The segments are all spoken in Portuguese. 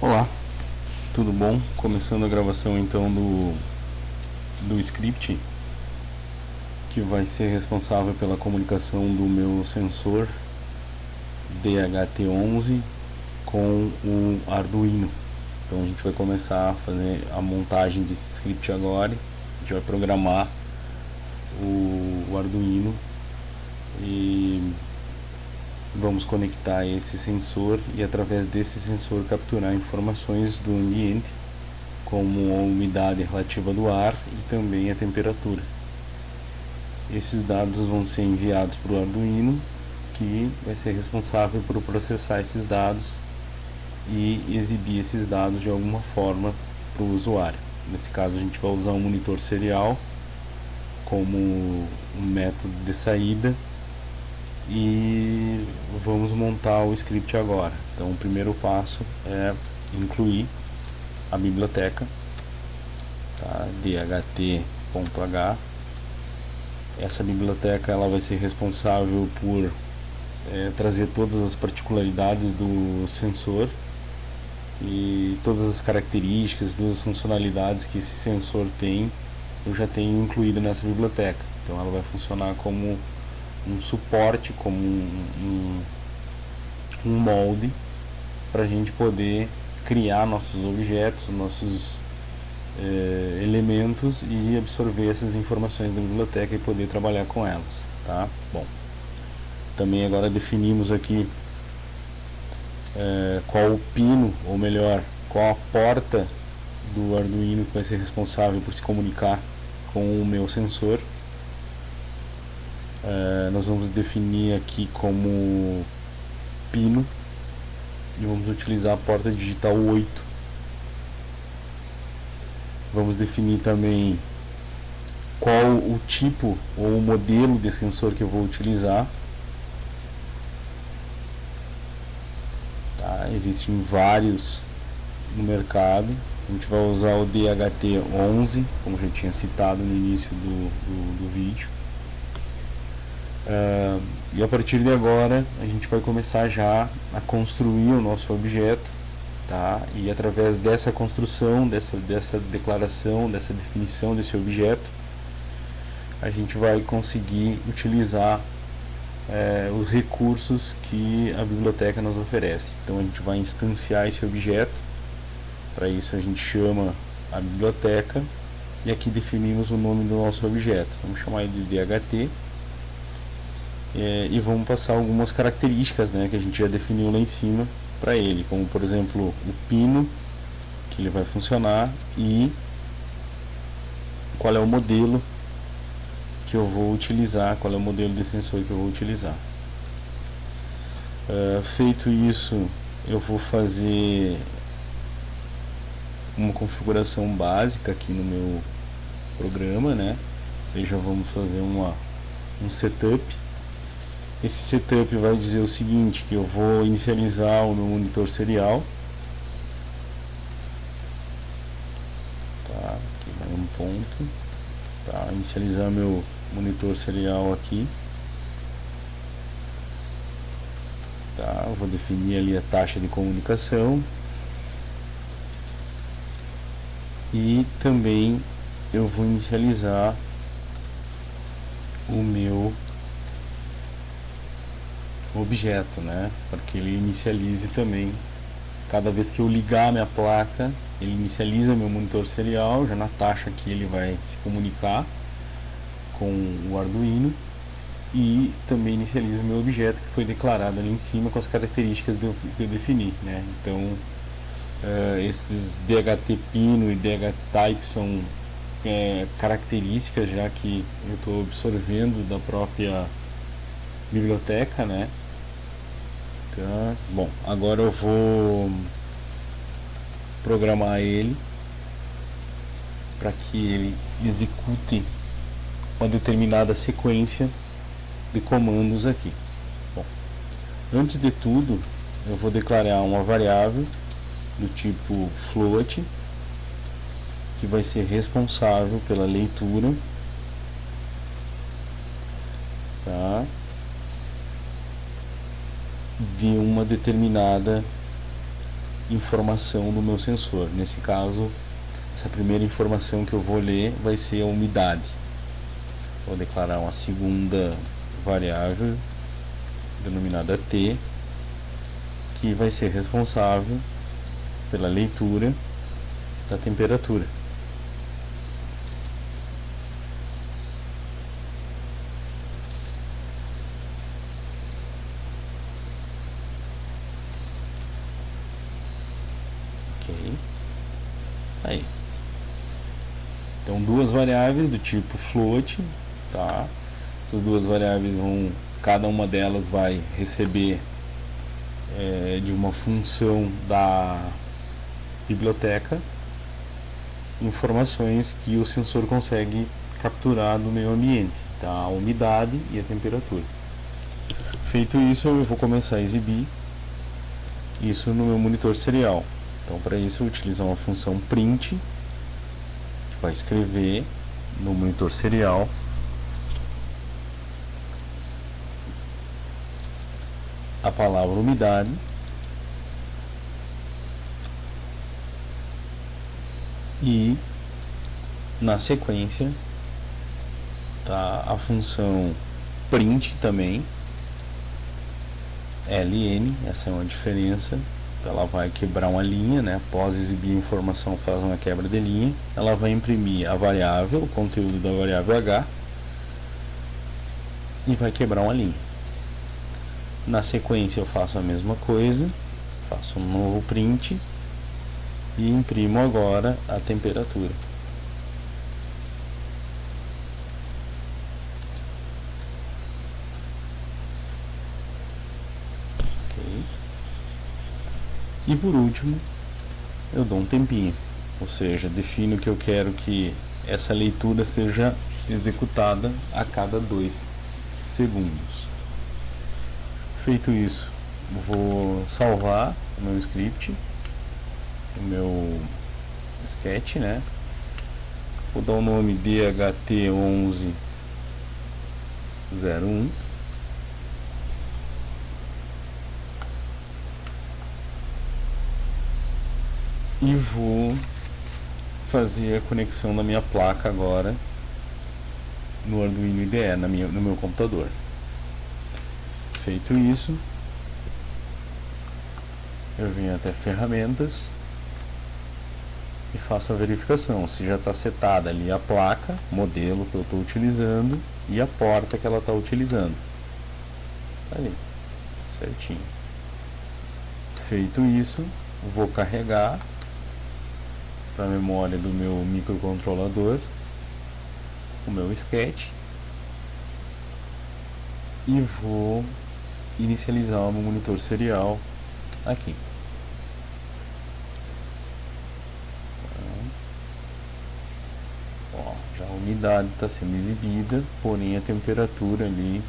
Olá, tudo bom? Começando a gravação então do script que vai ser responsável pela comunicação do meu sensor DHT11 com o Arduino. Então a gente vai começar a fazer a montagem desse script agora. A gente vai programar o Arduino e vamos conectar esse sensor e através desse sensor capturar informações do ambiente, como a umidade relativa do ar e também a temperatura. Esses dados vão ser enviados para o Arduino, que vai ser responsável por processar esses dados e exibir esses dados de alguma forma para o usuário. Nesse caso a gente vai usar um monitor serial como um método de saída e vamos montar o script agora. Então o primeiro passo é incluir a biblioteca, tá? dht.h. Essa biblioteca ela vai ser responsável por trazer todas as particularidades do sensor e todas as características, todas as funcionalidades que esse sensor tem, eu já tenho incluído nessa biblioteca. Então ela vai funcionar como um suporte, como um molde para a gente poder criar nossos objetos, nossos elementos e absorver essas informações da biblioteca e poder trabalhar com elas, tá? Bom, também agora definimos aqui qual o pino, ou melhor, qual a porta do Arduino que vai ser responsável por se comunicar com o meu sensor. Nós vamos definir aqui como pino e vamos utilizar a porta digital 8. Vamos definir também qual o tipo ou o modelo de sensor que eu vou utilizar. Tá? Existem vários no mercado. A gente vai usar o DHT11, como já tinha citado no início do vídeo. E a partir de agora a gente vai começar já a construir o nosso objeto, tá? E através dessa construção, dessa declaração, dessa definição desse objeto, a gente vai conseguir utilizar os recursos que a biblioteca nos oferece. Então a gente vai instanciar esse objeto. Para isso a gente chama a biblioteca e aqui definimos o nome do nosso objeto. Vamos chamar ele de DHT. E vamos passar algumas características, né, que a gente já definiu lá em cima para ele, como por exemplo o pino que ele vai funcionar e qual é o modelo que eu vou utilizar, qual é o modelo de sensor que eu vou utilizar. Feito isso, eu vou fazer uma configuração básica aqui no meu programa, né? Ou seja, vamos fazer um setup. Esse setup vai dizer o seguinte, que eu vou inicializar o meu monitor serial. Tá, aqui vai um ponto. Tá, inicializar meu monitor serial aqui. Tá, eu vou definir ali a taxa de comunicação. E também eu vou inicializar o meu objeto, né, para que ele inicialize também. Cada vez que eu ligar a minha placa, ele inicializa o meu monitor serial, já na taxa que ele vai se comunicar com o Arduino, e também inicializa o meu objeto que foi declarado ali em cima com as características que eu defini, né. Então esses DHT pino e DHT type são características já que eu estou absorvendo da própria biblioteca, né. Tá. Bom, agora eu vou programar ele para que ele execute uma determinada sequência de comandos aqui. Bom, antes de tudo, eu vou declarar uma variável do tipo float, que vai ser responsável pela leitura, tá, de uma determinada informação do meu sensor. Nesse caso, essa primeira informação que eu vou ler vai ser a umidade. Vou declarar uma segunda variável denominada T, que vai ser responsável pela leitura da temperatura. Ok. Aí. Então, duas variáveis do tipo float, tá? Essas duas variáveis cada uma delas vai receber de uma função da biblioteca informações que o sensor consegue capturar do meio ambiente, tá? A umidade e a temperatura. Feito isso, eu vou começar a exibir isso no meu monitor serial. Então, para isso, eu vou utilizar uma função print, que vai escrever no monitor serial a palavra umidade e, na sequência, tá a função print também, ln, essa é uma diferença. Ela vai quebrar uma linha, né? Após exibir a informação, faz uma quebra de linha. Ela vai imprimir a variável, o conteúdo da variável h, e vai quebrar uma linha. Na sequência, eu faço a mesma coisa, faço um novo print e imprimo agora a temperatura. Ok. E por último, eu dou um tempinho, ou seja, defino que eu quero que essa leitura seja executada a cada 2 segundos. Feito isso, vou salvar o meu script, o meu sketch, né? Vou dar o nome DHT1101 e vou fazer a conexão da minha placa agora no Arduino IDE, no meu computador. Feito isso, eu venho até ferramentas e faço a verificação se já está setada ali a placa, modelo que eu estou utilizando e a porta que ela está utilizando. Ali, certinho. Feito isso, vou carregar para a memória do meu microcontrolador o meu sketch e vou inicializar o meu monitor serial aqui. Ó, já a umidade está sendo exibida, porém a temperatura ali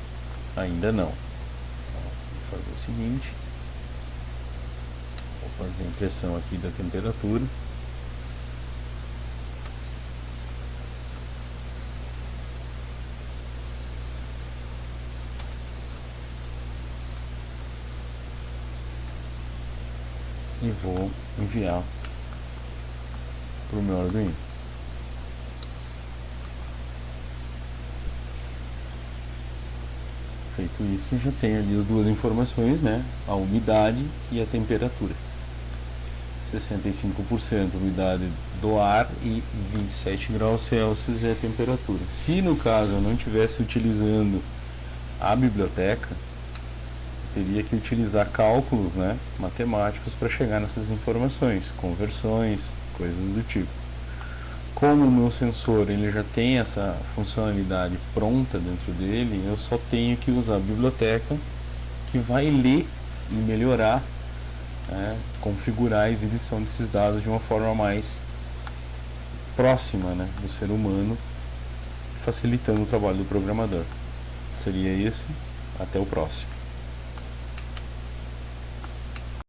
ainda não. Então, vou fazer o seguinte, vou fazer a impressão aqui da temperatura. E vou enviar para o meu Arduino. Feito isso, eu já tenho ali as duas informações, né? A umidade e a temperatura. 65% umidade do ar e 27 graus Celsius é a temperatura. Se no caso eu não estivesse utilizando a biblioteca, teria que utilizar cálculos, né, matemáticos para chegar nessas informações, conversões, coisas do tipo. Como o meu sensor ele já tem essa funcionalidade pronta dentro dele, eu só tenho que usar a biblioteca que vai ler e melhorar, né, configurar a exibição desses dados de uma forma mais próxima, né, do ser humano, facilitando o trabalho do programador. Seria esse. Até o próximo.